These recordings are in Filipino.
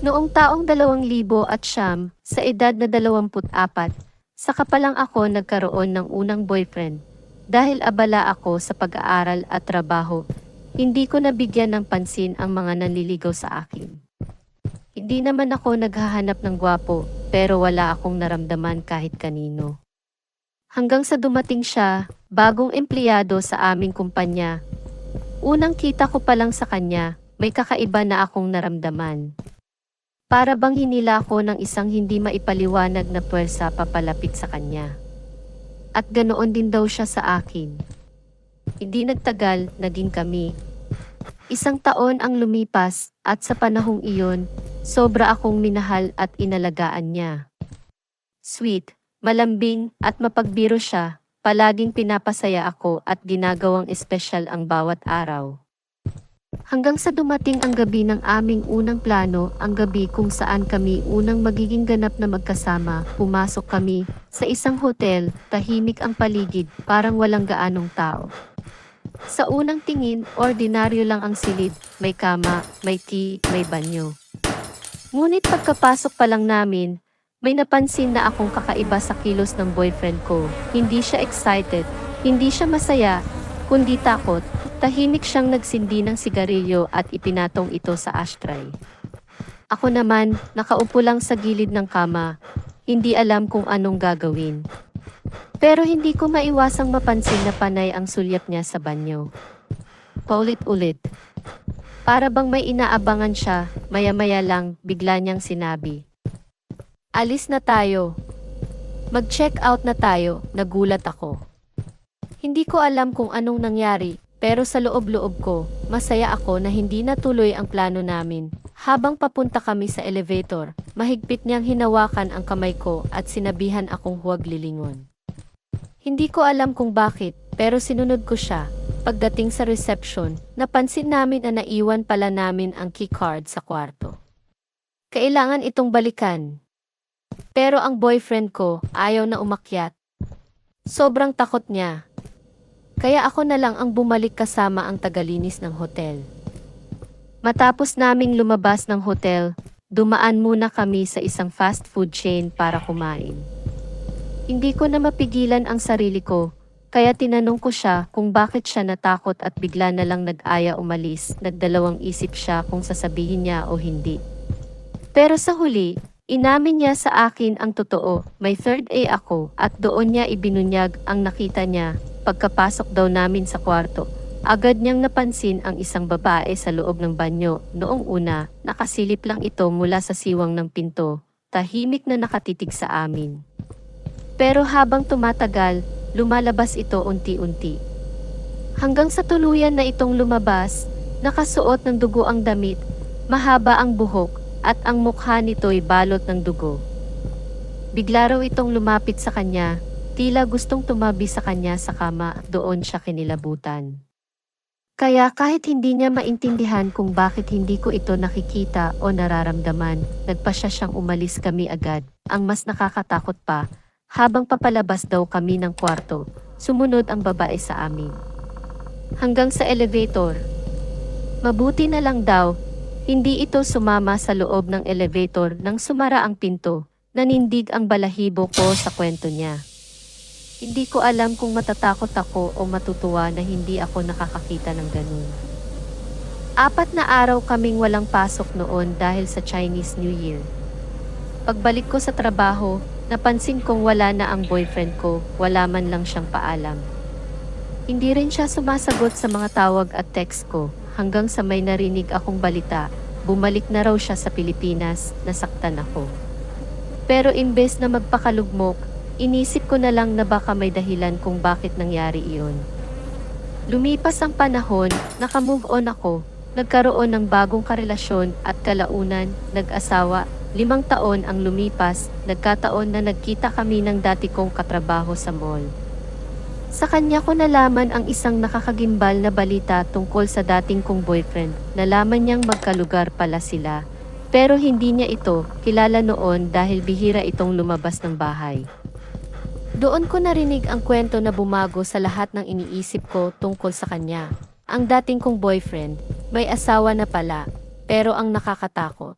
Noong taong 2009, sa edad na 24, saka pa lang ako nagkaroon ng unang boyfriend. Dahil abala ako sa pag-aaral at trabaho, hindi ko nabigyan ng pansin ang mga nanliligaw sa akin. Hindi naman ako naghahanap ng gwapo, pero wala akong naramdaman kahit kanino. Hanggang sa dumating siya, bagong empleyado sa aming kumpanya. Unang kita ko pa lang sa kanya, may kakaiba na akong naramdaman. Para bang hinila ako ng isang hindi maipaliwanag na puwersa papalapit sa kanya. At ganoon din daw siya sa akin. Hindi nagtagal, naging kami. Isang taon ang lumipas, at sa panahong iyon, sobra akong minahal at inalagaan niya. Sweet, malambing, at mapagbiro siya, palaging pinapasaya ako at ginagawang espesyal ang bawat araw. Hanggang sa dumating ang gabi ng aming unang plano, ang gabi kung saan kami unang magiging ganap na magkasama. Pumasok kami sa isang hotel, tahimik ang paligid, parang walang gaanong tao. Sa unang tingin, ordinaryo lang ang silid, may kama, may tea, may banyo. Ngunit pagkapasok pa lang namin, may napansin na akong kakaiba sa kilos ng boyfriend ko. Hindi siya excited, hindi siya masaya, kundi takot. Tahimik siyang nagsindi ng sigarilyo at ipinatong ito sa ashtray. Ako naman, nakaupo lang sa gilid ng kama, hindi alam kung anong gagawin. Pero hindi ko maiwasang mapansin na panay ang sulyap niya sa banyo. Paulit-ulit. Para bang may inaabangan siya, maya-maya lang, bigla niyang sinabi. Alis na tayo. Mag-check out na tayo, nagulat ako. Hindi ko alam kung anong nangyari. Pero sa loob-loob ko, masaya ako na hindi natuloy ang plano namin. Habang papunta kami sa elevator, mahigpit niyang hinawakan ang kamay ko at sinabihan akong huwag lilingon. Hindi ko alam kung bakit, pero sinunod ko siya. Pagdating sa reception, napansin namin na naiwan pala namin ang keycard sa kwarto. Kailangan itong balikan. Pero ang boyfriend ko ayaw na umakyat. Sobrang takot niya. Kaya ako na lang ang bumalik kasama ang tagalinis ng hotel. Matapos naming lumabas ng hotel, dumaan muna kami sa isang fast food chain para kumain. Hindi ko na mapigilan ang sarili ko, kaya tinanong ko siya kung bakit siya natakot at bigla na lang nag-aya umalis. Nagdalawang isip siya kung sasabihin niya o hindi. Pero sa huli, inamin niya sa akin ang totoo, may third eye ako at doon niya ibinunyag ang nakita niya. Pagkapasok daw namin sa kwarto, agad niyang napansin ang isang babae sa loob ng banyo. Noong una, nakasilip lang ito mula sa siwang ng pinto, tahimik na nakatitig sa amin. Pero habang tumatagal, lumalabas ito unti-unti. Hanggang sa tuluyan na itong lumabas, nakasuot ng dugo ang damit, mahaba ang buhok, at ang mukha nito'y balot ng dugo. Bigla raw itong lumapit sa kanya, tila gustong tumabi sa kanya sa kama at doon siya kinilabutan. Kaya kahit hindi niya maintindihan kung bakit hindi ko ito nakikita o nararamdaman, nagpasya siyang umalis kami agad. Ang mas nakakatakot pa, habang papalabas daw kami ng kwarto, sumunod ang babae sa amin. Hanggang sa elevator. Mabuti na lang daw, hindi ito sumama sa loob ng elevator nang sumara ang pinto. Nanindig ang balahibo ko sa kwento niya. Hindi ko alam kung matatakot ako o matutuwa na hindi ako nakakakita ng ganun. 4 na araw kaming walang pasok noon dahil sa Chinese New Year. Pagbalik ko sa trabaho, napansin kong wala na ang boyfriend ko, wala man lang siyang paalam. Hindi rin siya sumasagot sa mga tawag at text ko, hanggang sa may narinig akong balita, bumalik na raw siya sa Pilipinas, nasaktan ako. Pero imbes na magpakalugmok, inisip ko na lang na baka may dahilan kung bakit nangyari iyon. Lumipas ang panahon, nakamove on ako, nagkaroon ng bagong karelasyon at kalaunan, nag-asawa. 5 taon ang lumipas, nagkataon na nagkita kami ng dati kong katrabaho sa mall. Sa kanya ko nalaman ang isang nakakagimbal na balita tungkol sa dating kong boyfriend. Nalaman niyang magkalugar pala sila. Pero hindi niya ito kilala noon dahil bihira itong lumabas ng bahay. Doon ko narinig ang kwento na bumago sa lahat ng iniisip ko tungkol sa kanya. Ang dating kong boyfriend, may asawa na pala, pero ang nakakatakot.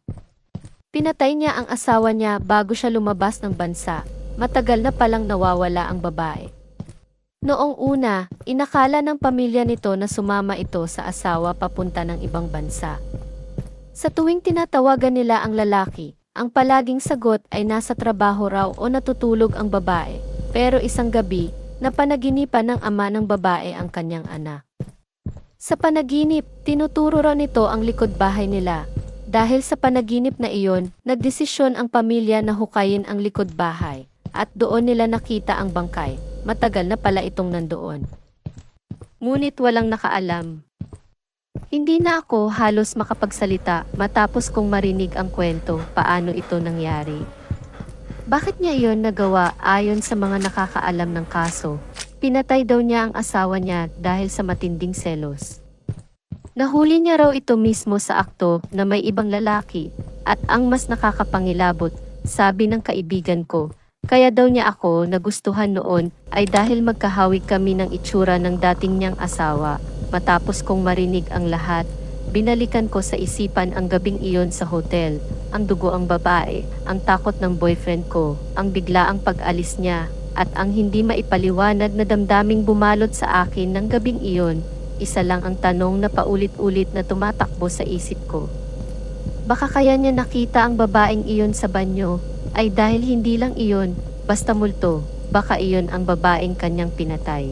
Pinatay niya ang asawa niya bago siya lumabas ng bansa. Matagal na palang nawawala ang babae. Noong una, inakala ng pamilya nito na sumama ito sa asawa papunta ng ibang bansa. Sa tuwing tinatawagan nila ang lalaki, ang palaging sagot ay nasa trabaho raw o natutulog ang babae. Pero isang gabi, napanaginipan ng ama ng babae ang kanyang anak. Sa panaginip, tinuturo raw nito ang likod bahay nila. Dahil sa panaginip na iyon, nagdesisyon ang pamilya na hukayin ang likod bahay. At doon nila nakita ang bangkay. Matagal na pala itong nandoon. Ngunit walang nakaalam. Hindi na ako halos makapagsalita matapos kong marinig ang kwento paano ito nangyari. Bakit niya iyon nagawa ayon sa mga nakakaalam ng kaso? Pinatay daw niya ang asawa niya dahil sa matinding selos. Nahuli niya raw ito mismo sa akto na may ibang lalaki at ang mas nakakapangilabot, sabi ng kaibigan ko. Kaya daw niya ako nagustuhan noon ay dahil magkahawig kami ng itsura ng dating niyang asawa. Matapos kong marinig ang lahat, binalikan ko sa isipan ang gabing iyon sa hotel, ang dugo ang babae, ang takot ng boyfriend ko, ang biglaang pag-alis niya, at ang hindi maipaliwanag na damdaming bumalot sa akin ng gabing iyon. Isa lang ang tanong na paulit-ulit na tumatakbo sa isip ko. Baka kaya niya nakita ang babaeng iyon sa banyo, ay dahil hindi lang iyon, basta multo, baka iyon ang babaeng kanyang pinatay.